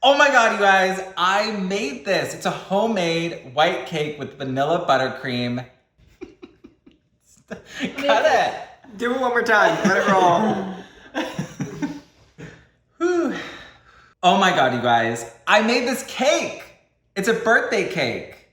Oh my God, you guys, I made this. It's a homemade white cake with vanilla buttercream. Cut it. Do it one more time. Let it roll. Whew. Oh my God, you guys, I made this cake. It's a birthday cake.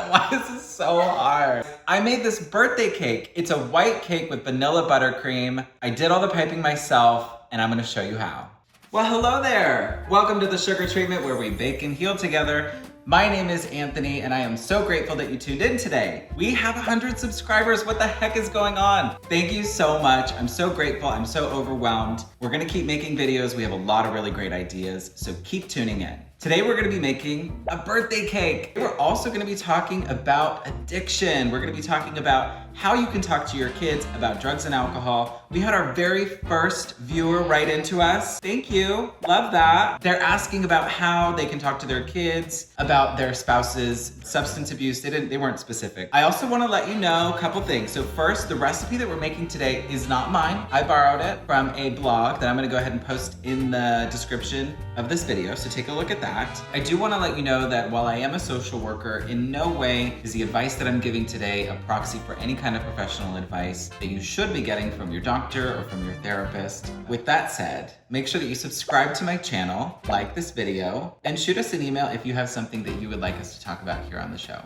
Why is this so hard? I made this birthday cake. It's a white cake with vanilla buttercream. I did all the piping myself, and I'm gonna show you how. Well, hello there. Welcome to the Sugar Treatment, where we bake and heal together. My name is Anthony, and I am so grateful that you tuned in today. We have 100 subscribers. What the heck is going on? Thank you so much. I'm so grateful. I'm so overwhelmed. We're gonna keep making videos. We have a lot of really great ideas, so keep tuning in. Today we're gonna be making a birthday cake. We're also gonna be talking about addiction. We're gonna be talking about how you can talk to your kids about drugs and alcohol. We had our very first viewer write into us. Thank you, love that. They're asking about how they can talk to their kids about their spouse's substance abuse. They weren't specific. I also wanna let you know a couple things. So first, the recipe that we're making today is not mine. I borrowed it from a blog that I'm gonna go ahead and post in the description of this video, so take a look at that. I do wanna let you know that while I am a social worker, in no way is the advice that I'm giving today a proxy for any kind of professional advice that you should be getting from your doctor or from your therapist. With that said, make sure that you subscribe to my channel, like this video, and shoot us an email if you have something that you would like us to talk about here on the show.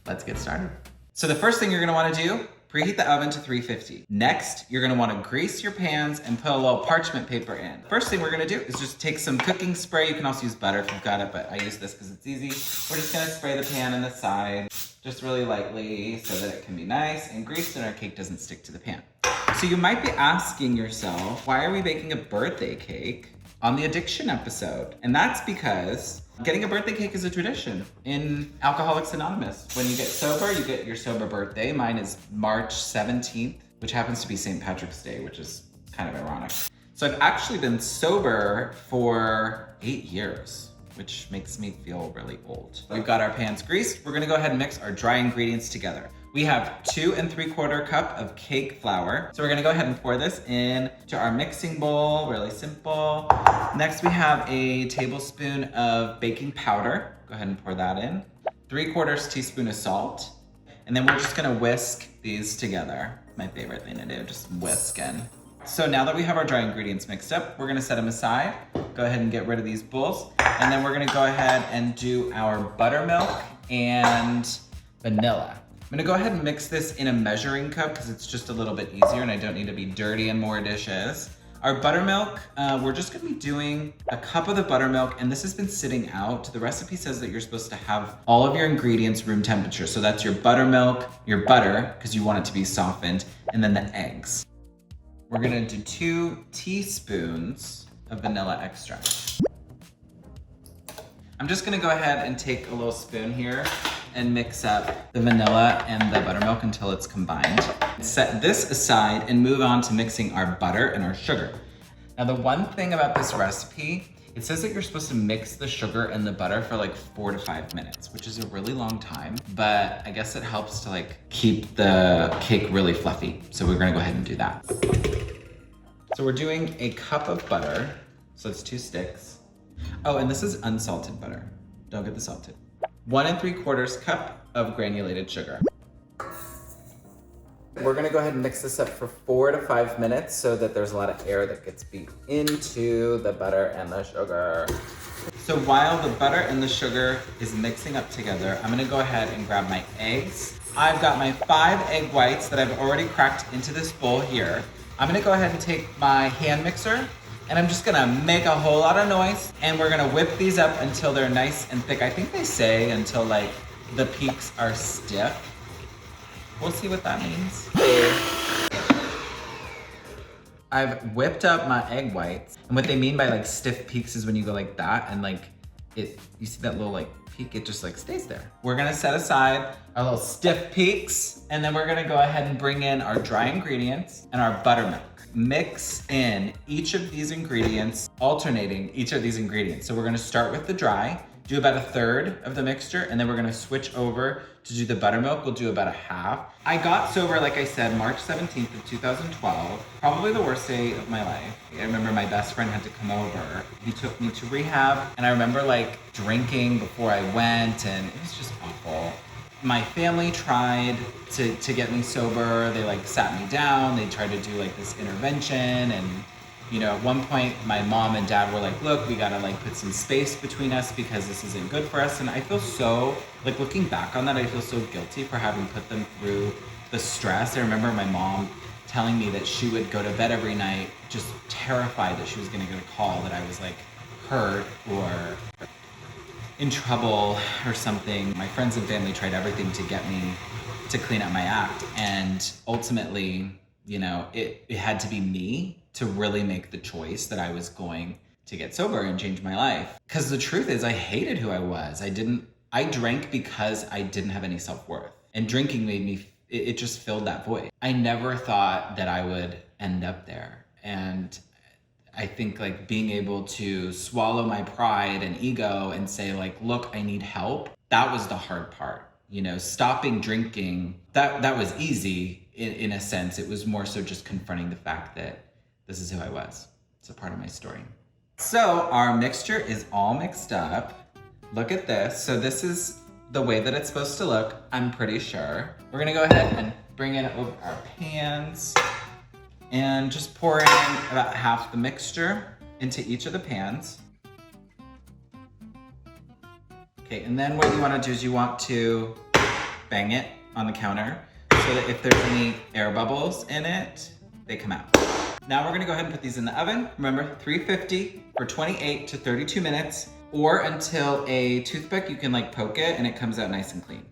Let's get started. So the first thing you're gonna wanna do, preheat the oven to 350. Next, you're gonna wanna grease your pans and put a little parchment paper in. First thing we're gonna do is just take some cooking spray. You can also use butter if you've got it, but I use this because it's easy. We're just gonna spray the pan on the side, just really lightly so that it can be nice and greased and our cake doesn't stick to the pan. So you might be asking yourself, why are we baking a birthday cake on the addiction episode? And that's because getting a birthday cake is a tradition in Alcoholics Anonymous. When you get sober, you get your sober birthday. Mine is March 17th, which happens to be St. Patrick's Day, which is kind of ironic. So I've actually been sober for 8 years, which makes me feel really old. We've got our pans greased. We're gonna go ahead and mix our dry ingredients together. We have 2 3/4 cup of cake flour. So we're gonna go ahead and pour this in to our mixing bowl, really simple. Next we have a tablespoon of baking powder. Go ahead and pour that in. 3/4 teaspoon of salt. And then we're just gonna whisk these together. My favorite thing to do, just whisking. So now that we have our dry ingredients mixed up, we're gonna set them aside. Go ahead and get rid of these bowls. And then we're gonna go ahead and do our buttermilk and vanilla. I'm gonna go ahead and mix this in a measuring cup because it's just a little bit easier and I don't need to be dirty in more dishes. Our buttermilk, we're just gonna be doing a cup of the buttermilk, and this has been sitting out. The recipe says that you're supposed to have all of your ingredients room temperature. So that's your buttermilk, your butter, because you want it to be softened, and then the eggs. We're gonna do 2 teaspoons of vanilla extract. I'm just gonna go ahead and take a little spoon here and mix up the vanilla and the buttermilk until it's combined. Set this aside and move on to mixing our butter and our sugar. Now the one thing about this recipe, it says that you're supposed to mix the sugar and the butter for like 4 to 5 minutes, which is a really long time, but I guess it helps to like keep the cake really fluffy. So we're gonna go ahead and do that. So we're doing a cup of butter, so it's 2 sticks. Oh, and this is unsalted butter. Don't get the salted. 1 3/4 cup of granulated sugar. We're gonna go ahead and mix this up for 4 to 5 minutes so that there's a lot of air that gets beat into the butter and the sugar. So while the butter and the sugar is mixing up together, I'm gonna go ahead and grab my eggs. I've got my 5 egg whites that I've already cracked into this bowl here. I'm gonna go ahead and take my hand mixer and I'm just gonna make a whole lot of noise, and we're gonna whip these up until they're nice and thick. I think they say until like the peaks are stiff. We'll see what that means. I've whipped up my egg whites, and what they mean by like stiff peaks is when you go like that and like you see that little like peak, it just like stays there. We're gonna set aside our little stiff peaks, and then we're gonna go ahead and bring in our dry ingredients and our buttermilk. Mix in each of these ingredients, alternating each of these ingredients. So we're gonna start with the dry. do about a third of the mixture, and then we're gonna switch over to do the buttermilk. We'll do about a half. I got sober, like I said, March 17th of 2012, probably the worst day of my life. I remember my best friend had to come over. He took me to rehab, and I remember like drinking before I went, and it was just awful. My family tried to get me sober. They like sat me down. They tried to do like this intervention, and you know, at one point my mom and dad were like, look, we gotta like put some space between us because this isn't good for us. And I feel so, like looking back on that, I feel so guilty for having put them through the stress. I remember my mom telling me that she would go to bed every night just terrified that she was gonna get a call that I was like hurt or in trouble or something. My friends and family tried everything to get me to clean up my act. And ultimately, you know, it had to be me to really make the choice that I was going to get sober and change my life. Because the truth is, I hated who I was. I drank because I didn't have any self-worth. And drinking made me, it just filled that void. I never thought that I would end up there. And I think like being able to swallow my pride and ego and say like, look, I need help. That was the hard part. You know, stopping drinking, that was easy in a sense. It was more so just confronting the fact that this is who I was. It's a part of my story. So our mixture is all mixed up. Look at this. So this is the way that it's supposed to look, I'm pretty sure. We're gonna go ahead and bring in over our pans and just pour in about half the mixture into each of the pans. Okay, and then what you wanna do is you want to bang it on the counter so that if there's any air bubbles in it, they come out. Now we're gonna go ahead and put these in the oven. Remember, 350 for 28 to 32 minutes, or until a toothpick, you can like poke it and it comes out nice and clean.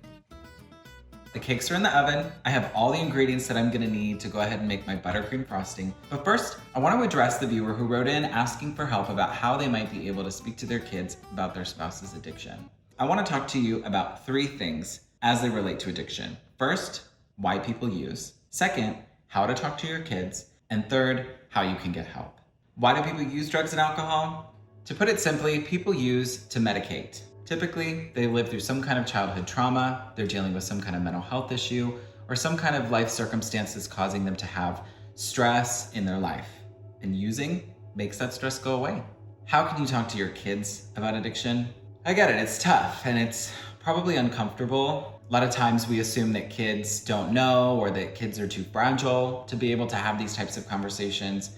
The cakes are in the oven. I have all the ingredients that I'm gonna need to go ahead and make my buttercream frosting. But first, I wanna address the viewer who wrote in asking for help about how they might be able to speak to their kids about their spouse's addiction. I wanna talk to you about 3 things as they relate to addiction. First, why people use. Second, how to talk to your kids. And third, how you can get help. Why do people use drugs and alcohol? To put it simply, people use to medicate. Typically, they live through some kind of childhood trauma, they're dealing with some kind of mental health issue, or some kind of life circumstances causing them to have stress in their life. And using makes that stress go away. How can you talk to your kids about addiction? I get it, it's tough, and it's probably uncomfortable. A lot of times we assume that kids don't know or that kids are too fragile to be able to have these types of conversations.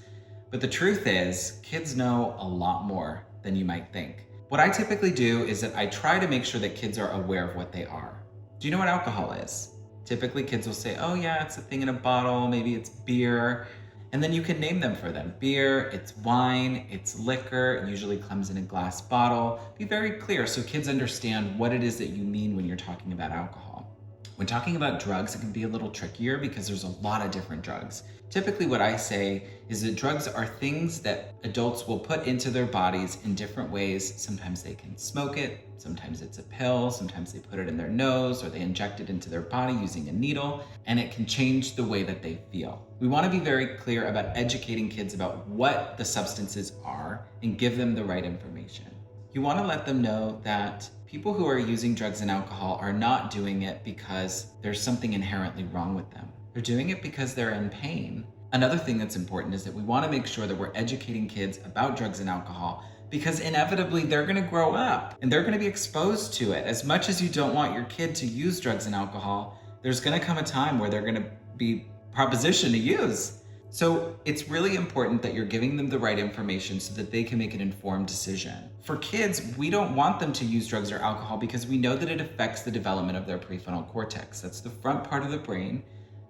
But the truth is, kids know a lot more than you might think. What I typically do is that I try to make sure that kids are aware of what they are. Do you know what alcohol is? Typically kids will say, oh yeah, it's a thing in a bottle, maybe it's beer. And then you can name them for them. Beer, it's wine, it's liquor, it usually comes in a glass bottle. Be very clear so kids understand what it is that you mean when you're talking about alcohol. When talking about drugs, it can be a little trickier because there's a lot of different drugs. Typically what I say is that drugs are things that adults will put into their bodies in different ways. Sometimes they can smoke it, sometimes it's a pill, sometimes they put it in their nose or they inject it into their body using a needle, and it can change the way that they feel. We want to be very clear about educating kids about what the substances are and give them the right information. You want to let them know that people who are using drugs and alcohol are not doing it because there's something inherently wrong with them. They're doing it because they're in pain. Another thing that's important is that we want to make sure that we're educating kids about drugs and alcohol because inevitably they're going to grow up and they're going to be exposed to it. As much as you don't want your kid to use drugs and alcohol, there's going to come a time where they're going to be propositioned to use. So it's really important that you're giving them the right information so that they can make an informed decision. For kids, we don't want them to use drugs or alcohol because we know that it affects the development of their prefrontal cortex. That's the front part of the brain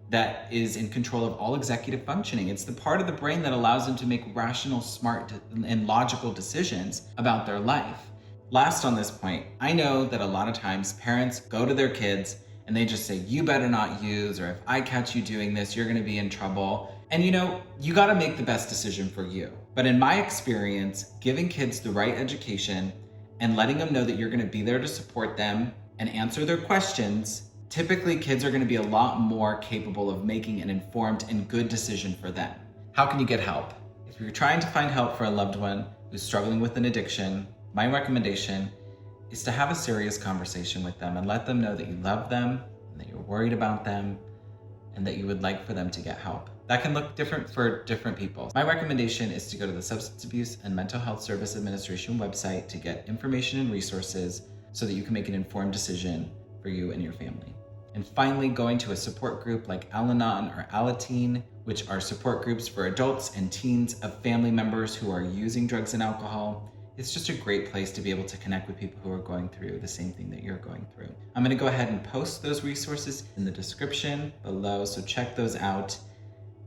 that is in control of all executive functioning. It's the part of the brain that allows them to make rational, smart, and logical decisions about their life. Last on this point, I know that a lot of times parents go to their kids and they just say, you better not use, or if I catch you doing this, you're gonna be in trouble. And you know, you gotta make the best decision for you. But in my experience, giving kids the right education and letting them know that you're gonna be there to support them and answer their questions, typically kids are gonna be a lot more capable of making an informed and good decision for them. How can you get help? If you're trying to find help for a loved one who's struggling with an addiction, my recommendation is to have a serious conversation with them and let them know that you love them and that you're worried about them and that you would like for them to get help. That can look different for different people. My recommendation is to go to the Substance Abuse and Mental Health Service Administration website to get information and resources so that you can make an informed decision for you and your family. And finally, going to a support group like Al-Anon or Alateen, which are support groups for adults and teens of family members who are using drugs and alcohol. It's just a great place to be able to connect with people who are going through the same thing that you're going through. I'm gonna go ahead and post those resources in the description below, so check those out.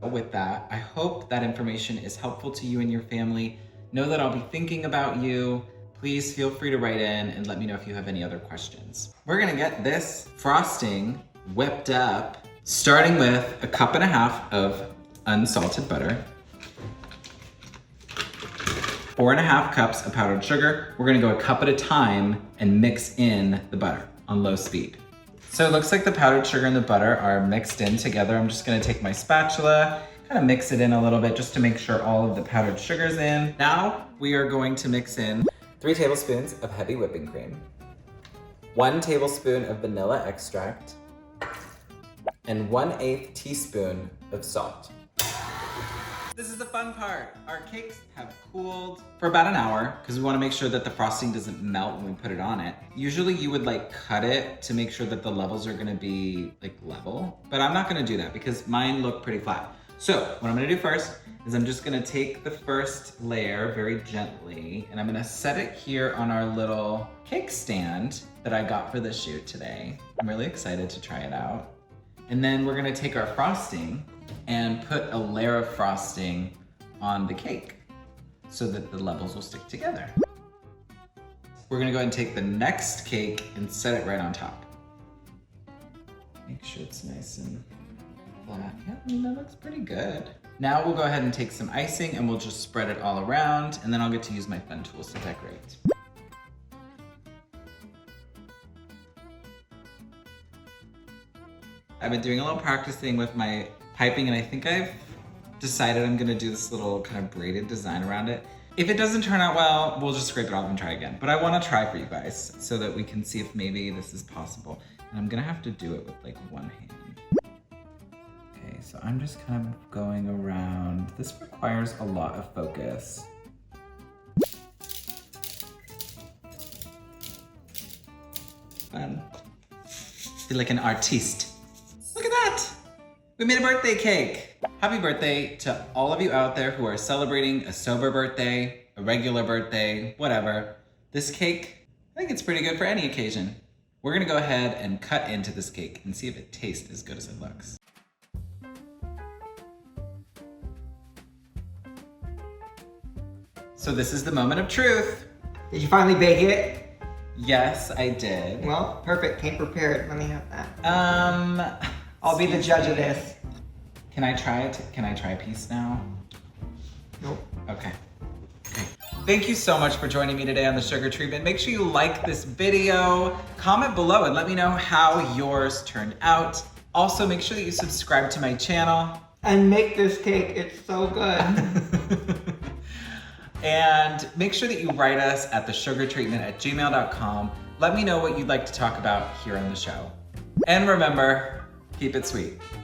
With that, I hope that information is helpful to you and your family. Know that I'll be thinking about you. Please feel free to write in and let me know if you have any other questions. We're gonna get this frosting whipped up, starting with 1.5 cups of unsalted butter, 4.5 cups of powdered sugar. We're gonna go a cup at a time and mix in the butter on low speed. So it looks like the powdered sugar and the butter are mixed in together. I'm just gonna take my spatula, kind of mix it in a little bit just to make sure all of the powdered sugar's in. Now we are going to mix in 3 tablespoons of heavy whipping cream, 1 tablespoon of vanilla extract, and 1/8 teaspoon of salt. This is the fun part. Our cakes have cooled for about an hour because we want to make sure that the frosting doesn't melt when we put it on it. Usually you would like cut it to make sure that the levels are going to be like level, but I'm not going to do that because mine look pretty flat. So what I'm going to do first is I'm just going to take the first layer very gently and I'm going to set it here on our little cake stand that I got for the shoot today. I'm really excited to try it out. And then we're going to take our frosting and put a layer of frosting on the cake so that the levels will stick together. We're gonna go ahead and take the next cake and set it right on top. Make sure it's nice and flat. Yeah, I mean, that looks pretty good. Now we'll go ahead and take some icing and we'll just spread it all around, and then I'll get to use my fun tools to decorate. I've been doing a little practicing with my piping, and I think I've decided I'm gonna do this little kind of braided design around it. If it doesn't turn out well, we'll just scrape it off and try again. But I wanna try for you guys so that we can see if maybe this is possible. And I'm gonna have to do it with like one hand. Okay, so I'm just kind of going around. This requires a lot of focus. Fun. Feel like an artiste. Look at that! We made a birthday cake! Happy birthday to all of you out there who are celebrating a sober birthday, a regular birthday, whatever. This cake, I think it's pretty good for any occasion. We're gonna go ahead and cut into this cake and see if it tastes as good as it looks. So this is the moment of truth. Did you finally bake it? Yes, I did. Well, perfect. Came prepared. Let me have that. I'll be the judge of this. Can I try it? Can I try a piece now? Nope. Okay. Thank you so much for joining me today on the sugar treatment. Make sure you like this video, comment below and let me know how yours turned out. Also, make sure that you subscribe to my channel. And make this cake, it's so good. And make sure that you write us at thesugartreatment@gmail.com. Let me know what you'd like to talk about here on the show. And remember, keep it sweet.